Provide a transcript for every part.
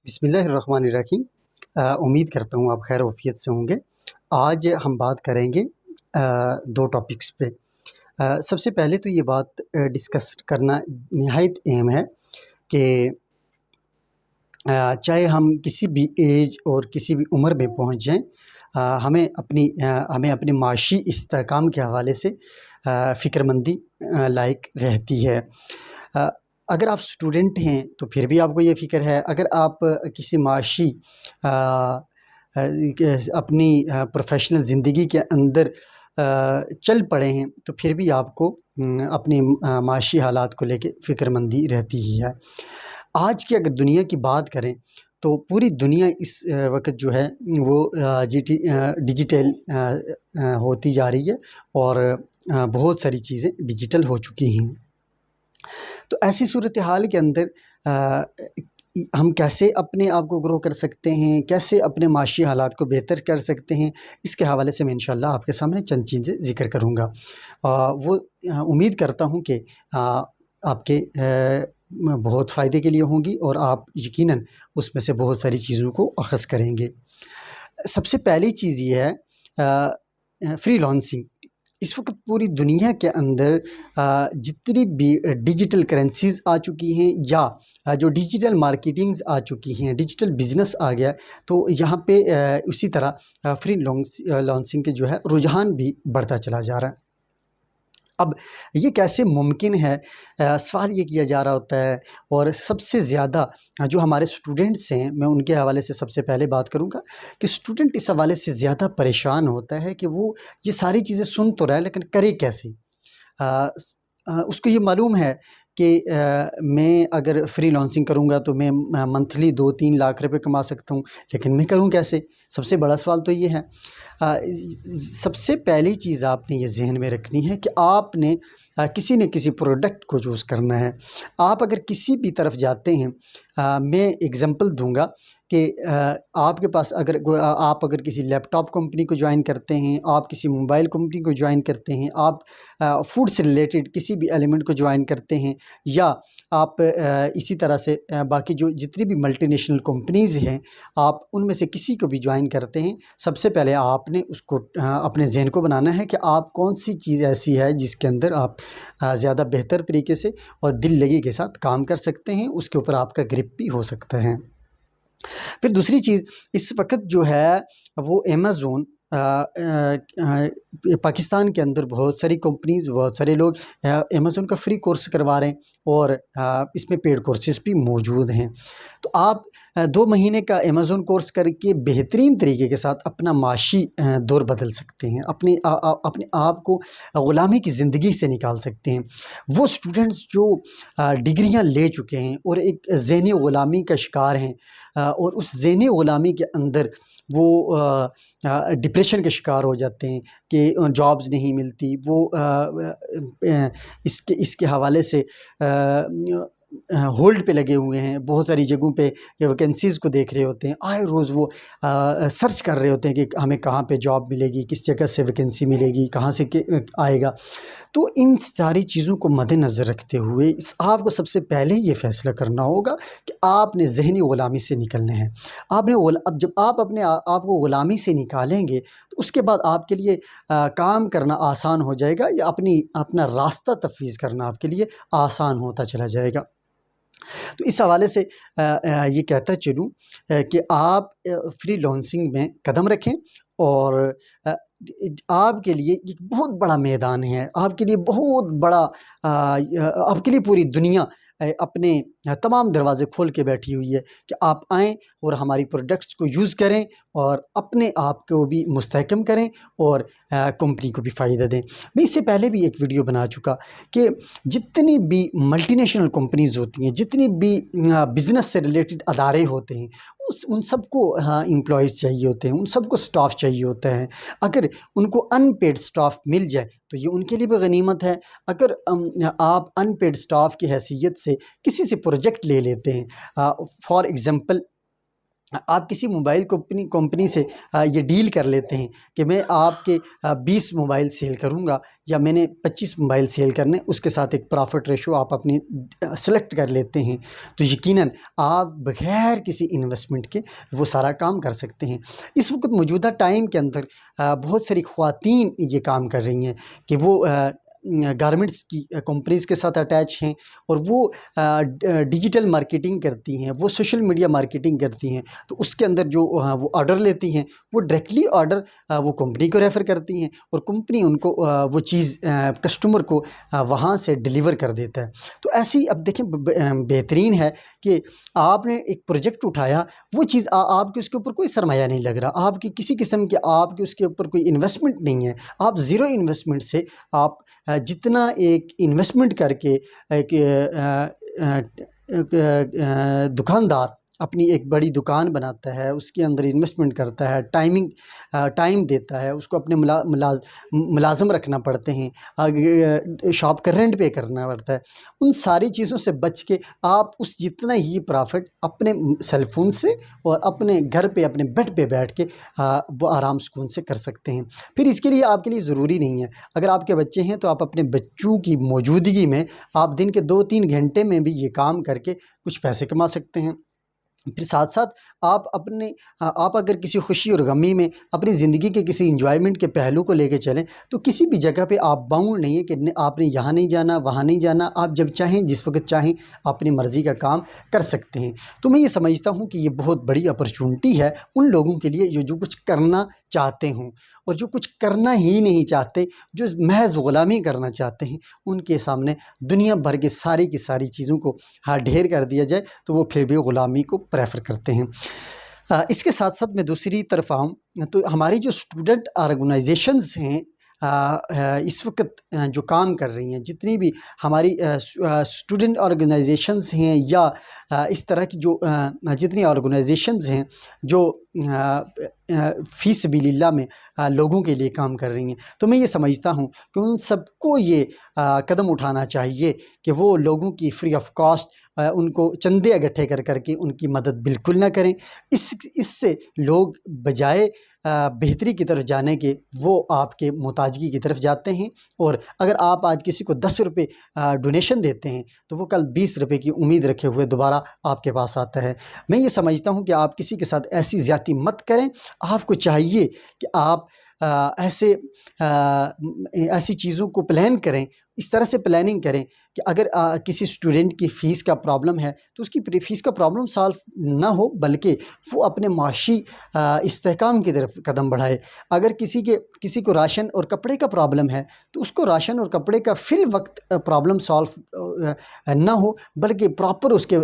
بسم اللہ الرحمن الرحیم۔ امید کرتا ہوں آپ خیر وفیت سے ہوں گے۔ آج ہم بات کریں گے دو ٹاپکس پہ۔ سب سے پہلے تو یہ بات ڈسکس کرنا نہایت اہم ہے کہ چاہے ہم کسی بھی ایج اور کسی بھی عمر میں پہنچ جائیں، ہمیں اپنے معاشی استحکام کے حوالے سے فکر مندی لائق رہتی ہے۔ اگر آپ اسٹوڈنٹ ہیں تو پھر بھی آپ کو یہ فکر ہے، اگر آپ کسی معاشی اپنی پروفیشنل زندگی کے اندر چل پڑے ہیں تو پھر بھی آپ کو اپنی معاشی حالات کو لے کے فکر مندی رہتی ہی ہے۔ آج کی اگر دنیا کی بات کریں تو پوری دنیا اس وقت جو ہے وہ ڈیجیٹل ہوتی جا رہی ہے اور بہت ساری چیزیں ڈیجیٹل ہو چکی ہیں۔ تو ایسی صورتحال کے اندر ہم کیسے اپنے آپ کو گرو کر سکتے ہیں، کیسے اپنے معاشی حالات کو بہتر کر سکتے ہیں، اس کے حوالے سے میں انشاءاللہ آپ کے سامنے چند چیزیں ذکر کروں گا۔ وہ امید کرتا ہوں کہ آپ کے بہت فائدے کے لیے ہوں گی اور آپ یقیناً اس میں سے بہت ساری چیزوں کو اخذ کریں گے۔ سب سے پہلی چیز یہ ہے فری لانسنگ۔ اس وقت پوری دنیا کے اندر جتنی بھی ڈیجیٹل کرنسیز آ چکی ہیں یا جو ڈیجیٹل مارکیٹنگز آ چکی ہیں، ڈیجیٹل بزنس آ گیا، تو یہاں پہ اسی طرح فری لانسنگ کے جو ہے رجحان بھی بڑھتا چلا جا رہا ہے۔ اب یہ کیسے ممکن ہے، سوال یہ کیا جا رہا ہوتا ہے، اور سب سے زیادہ جو ہمارے اسٹوڈنٹس ہیں میں ان کے حوالے سے سب سے پہلے بات کروں گا کہ اسٹوڈنٹ اس حوالے سے زیادہ پریشان ہوتا ہے کہ وہ یہ ساری چیزیں سن تو رہا ہے لیکن کرے کیسے۔ اس کو یہ معلوم ہے کہ میں اگر فری لانسنگ کروں گا تو میں منتھلی 2-3 لاکھ روپے کما سکتا ہوں، لیکن میں کروں کیسے؟ سب سے بڑا سوال تو یہ ہے۔ سب سے پہلی چیز آپ نے یہ ذہن میں رکھنی ہے کہ آپ نے کسی نہ کسی پروڈکٹ کو چوز کرنا ہے۔ آپ اگر کسی بھی طرف جاتے ہیں، میں ایگزامپل دوں گا کہ آپ کے پاس اگر کسی لیپ ٹاپ کمپنی کو جوائن کرتے ہیں، آپ کسی موبائل کمپنی کو جوائن کرتے ہیں، آپ فوڈ سے ریلیٹڈ کسی بھی ایلیمنٹ کو جوائن کرتے ہیں، یا آپ اسی طرح سے باقی جو جتنی بھی ملٹی نیشنل کمپنیز ہیں آپ ان میں سے کسی کو بھی جوائن کرتے ہیں، سب سے پہلے آپ نے اس کو اپنے ذہن کو بنانا ہے کہ آپ کون سی چیز ایسی ہے جس کے اندر آپ زیادہ بہتر طریقے سے اور دل لگی کے ساتھ کام کر سکتے ہیں، اس کے اوپر آپ کا گرپ بھی ہو سکتا ہے۔ پھر دوسری چیز، اس وقت جو ہے وہ ایمیزون پاکستان کے اندر بہت ساری کمپنیز، بہت سارے لوگ ایمیزون کا فری کورس کروا رہے ہیں اور اس میں پیڈ کورسز بھی موجود ہیں۔ تو آپ 2 مہینے کا ایمیزون کورس کر کے بہترین طریقے کے ساتھ اپنا معاشی دور بدل سکتے ہیں، اپنے آپ کو غلامی کی زندگی سے نکال سکتے ہیں۔ وہ اسٹوڈنٹس جو ڈگریاں لے چکے ہیں اور ایک ذہنی غلامی کا شکار ہیں، اور اس ذہنی غلامی کے اندر وہ ڈپریشن کے شکار ہو جاتے ہیں کہ جابز نہیں ملتی، وہ اس کے حوالے سے ہولڈ پہ لگے ہوئے ہیں، بہت ساری جگہوں پہ ویکنسیز کو دیکھ رہے ہوتے ہیں، آئے روز وہ سرچ کر رہے ہوتے ہیں کہ ہمیں کہاں پہ جاب ملے گی، کس جگہ سے ویکنسی ملے گی، کہاں سے آئے گا۔ تو ان ساری چیزوں کو مد نظر رکھتے ہوئے آپ کو سب سے پہلے یہ فیصلہ کرنا ہوگا کہ آپ نے ذہنی غلامی سے نکلنا ہے۔ اب جب آپ اپنے آپ کو غلامی سے نکالیں گے تو اس کے بعد آپ کے لیے کام کرنا آسان ہو جائے گا، یا اپنا راستہ تفویض کرنا آپ کے لیے آسان ہوتا چلا جائے گا۔ تو اس حوالے سے یہ کہتا چلوں کہ آپ فری لانسنگ میں قدم رکھیں، اور آپ کے لیے ایک بہت بڑا میدان ہے، آپ کے لیے بہت بڑا، آپ کے لیے پوری دنیا اپنے تمام دروازے کھول کے بیٹھی ہوئی ہے کہ آپ آئیں اور ہماری پروڈکٹس کو یوز کریں اور اپنے آپ کو بھی مستحکم کریں اور کمپنی کو بھی فائدہ دیں۔ میں اس سے پہلے بھی ایک ویڈیو بنا چکا کہ جتنی بھی ملٹی نیشنل کمپنیز ہوتی ہیں، جتنی بھی بزنس سے ریلیٹڈ ادارے ہوتے ہیں، ان سب کو امپلائیز چاہیے ہوتے ہیں، ان سب کو سٹاف چاہیے ہوتا ہے۔ اگر ان کو ان پیڈ سٹاف مل جائے تو یہ ان کے لیے بھی غنیمت ہے۔ اگر آپ ان پیڈ سٹاف کی حیثیت سے کسی سے پروجیکٹ لے لیتے ہیں، فار ایگزامپل آپ کسی موبائل کمپنی سے یہ ڈیل کر لیتے ہیں کہ میں آپ کے 20 موبائل سیل کروں گا یا میں نے 25 موبائل سیل کرنے، اس کے ساتھ ایک پرافٹ ریشو آپ اپنی سلیکٹ کر لیتے ہیں، تو یقیناً آپ بغیر کسی انویسٹمنٹ کے وہ سارا کام کر سکتے ہیں۔ اس وقت موجودہ ٹائم کے اندر بہت ساری خواتین یہ کام کر رہی ہیں کہ وہ گارمنٹس کی کمپنیز کے ساتھ اٹیچ ہیں، اور وہ ڈیجیٹل مارکیٹنگ کرتی ہیں، وہ سوشل میڈیا مارکیٹنگ کرتی ہیں، تو اس کے اندر جو وہ آرڈر لیتی ہیں، وہ ڈائریکٹلی آرڈر وہ کمپنی کو ریفر کرتی ہیں، اور کمپنی ان کو وہ چیز کسٹمر کو وہاں سے ڈیلیور کر دیتا ہے۔ تو ایسی اب دیکھیں بہترین ہے کہ آپ نے ایک پروجیکٹ اٹھایا، وہ چیز آپ کے اس کے اوپر کوئی سرمایہ نہیں لگ رہا، آپ کی کسی قسم کے آپ کے اس کے اوپر کوئی انویسٹمنٹ نہیں ہے، آپ زیرو انویسٹمنٹ سے آپ جتنا ایک انویسٹمنٹ کر کے ایک دکاندار اپنی ایک بڑی دکان بناتا ہے، اس کے اندر انویسٹمنٹ کرتا ہے، ٹائم دیتا ہے، اس کو اپنے ملازم رکھنا پڑتے ہیں، شاپ کا رینٹ پے کرنا پڑتا ہے، ان ساری چیزوں سے بچ کے آپ اس جتنا ہی پرافٹ اپنے سیل فون سے اور اپنے گھر پہ اپنے بیڈ پہ بیٹھ کے وہ آرام سکون سے کر سکتے ہیں۔ پھر اس کے لیے آپ کے لیے ضروری نہیں ہے، اگر آپ کے بچے ہیں تو آپ اپنے بچوں کی موجودگی میں آپ دن کے 2-3 گھنٹے میں بھی یہ کام کر کے کچھ پیسے کما سکتے ہیں۔ پھر ساتھ ساتھ آپ اگر کسی خوشی اور غمی میں اپنی زندگی کے کسی انجوائمنٹ کے پہلو کو لے کے چلیں، تو کسی بھی جگہ پہ آپ باؤنڈ نہیں ہے کہ آپ نے یہاں نہیں جانا، وہاں نہیں جانا، آپ جب چاہیں جس وقت چاہیں اپنی مرضی کا کام کر سکتے ہیں۔ تو میں یہ سمجھتا ہوں کہ یہ بہت بڑی اپرچونٹی ہے ان لوگوں کے لیے جو کچھ کرنا چاہتے ہوں، اور جو کچھ کرنا ہی نہیں چاہتے، جو محض غلامی کرنا چاہتے ہیں، ان کے سامنے دنیا بھر کے ساری کی ساری چیزوں کو ڈھیر کر دیا جائے تو وہ پھر بھی غلامی کو پریفر کرتے ہیں۔ اس کے ساتھ ساتھ میں دوسری طرف آؤں تو ہماری جو اسٹوڈنٹ آرگنائزیشنز ہیں اس وقت جو کام کر رہی ہیں، جتنی بھی ہماری اسٹوڈنٹ آرگنائزیشنز ہیں یا اس طرح کی جو جتنی آرگنائزیشنز ہیں جو فی سبیل اللہ میں لوگوں کے لیے کام کر رہی ہیں، تو میں یہ سمجھتا ہوں کہ ان سب کو یہ قدم اٹھانا چاہیے کہ وہ لوگوں کی فری آف کاسٹ ان کو چندے اکٹھے کر کے ان کی مدد بالکل نہ کریں۔ اس سے لوگ بجائے بہتری کی طرف جانے کے وہ آپ کے محتاجگی کی طرف جاتے ہیں، اور اگر آپ آج کسی کو 10 روپے ڈونیشن دیتے ہیں تو وہ کل 20 روپے کی امید رکھے ہوئے دوبارہ آپ کے پاس آتا ہے۔ میں یہ سمجھتا ہوں کہ آپ کسی کے ساتھ ایسی زیادتی مت کریں، آپ کو چاہیے کہ آپ ایسی چیزوں کو پلان کریں، اس طرح سے پلاننگ کریں کہ اگر کسی اسٹوڈنٹ کی فیس کا پرابلم ہے تو اس کی فیس کا پرابلم سالو نہ ہو، بلکہ وہ اپنے معاشی استحکام کی طرف قدم بڑھائے۔ اگر کسی کو راشن اور کپڑے کا پرابلم ہے تو اس کو راشن اور کپڑے کا فی الوقت پرابلم سالو نہ ہو، بلکہ پراپر اس کے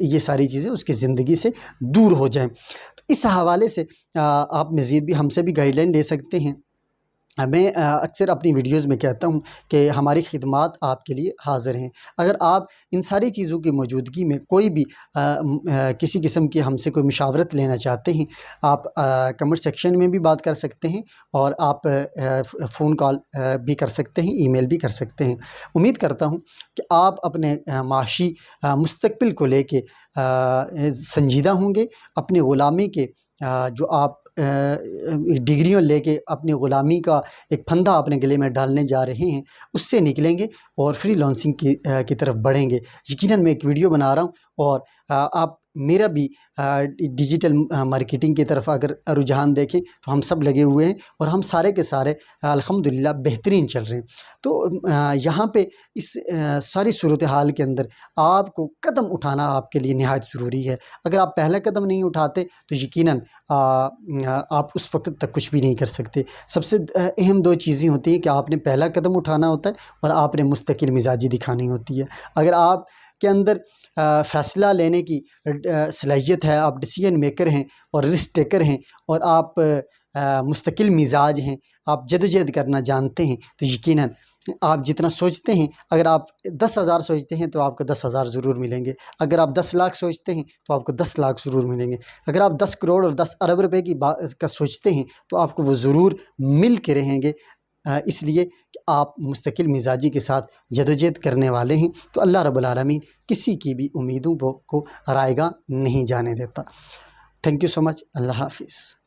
یہ ساری چیزیں اس کی زندگی سے دور ہو جائیں۔ تو اس حوالے سے آپ مزید بھی ہم سے بھی گائیڈ لائن لے سکتے ہیں۔ میں اکثر اپنی ویڈیوز میں کہتا ہوں کہ ہماری خدمات آپ کے لیے حاضر ہیں۔ اگر آپ ان ساری چیزوں کی موجودگی میں کوئی بھی کسی قسم کی ہم سے کوئی مشاورت لینا چاہتے ہیں، آپ کمنٹ سیکشن میں بھی بات کر سکتے ہیں، اور آپ فون کال بھی کر سکتے ہیں، ای میل بھی کر سکتے ہیں۔ امید کرتا ہوں کہ آپ اپنے معاشی مستقبل کو لے کے سنجیدہ ہوں گے، اپنی غلامی کے جو آپ ڈگریوں لے کے اپنی غلامی کا ایک پھندا اپنے گلے میں ڈالنے جا رہے ہیں، اس سے نکلیں گے اور فری لانسنگ کی طرف بڑھیں گے۔ یقیناً میں ایک ویڈیو بنا رہا ہوں، اور آپ میرا بھی ڈیجیٹل مارکیٹنگ کی طرف اگر رجحان دیکھیں تو ہم سب لگے ہوئے ہیں، اور ہم سارے کے سارے الحمدللہ بہترین چل رہے ہیں۔ تو یہاں پہ اس ساری صورتحال کے اندر آپ کو قدم اٹھانا آپ کے لیے نہایت ضروری ہے۔ اگر آپ پہلا قدم نہیں اٹھاتے تو یقیناً آپ اس وقت تک کچھ بھی نہیں کر سکتے۔ سب سے اہم 2 چیزیں ہوتی ہیں کہ آپ نے پہلا قدم اٹھانا ہوتا ہے، اور آپ نے مستقل مزاجی دکھانی ہوتی ہے۔ اگر آپ کے اندر فیصلہ لینے کی صلاحیت ہے، آپ ڈیسیژن میکر ہیں اور رسک ٹیکر ہیں، اور آپ مستقل مزاج ہیں، آپ جدوجہد کرنا جانتے ہیں، تو یقیناً آپ جتنا سوچتے ہیں، اگر آپ 10,000 سوچتے ہیں تو آپ کو 10,000 ضرور ملیں گے۔ اگر آپ 10 لاکھ سوچتے ہیں تو آپ کو 10 لاکھ ضرور ملیں گے۔ اگر آپ 10 کروڑ اور 10 ارب روپے کی کا سوچتے ہیں تو آپ کو وہ ضرور مل کے رہیں گے، اس لیے کہ آپ مستقل مزاجی کے ساتھ جدوجہد کرنے والے ہیں۔ تو اللہ رب العالمین کسی کی بھی امیدوں کو رائیگاں نہیں جانے دیتا۔ تھینک یو سو مچ. اللہ حافظ.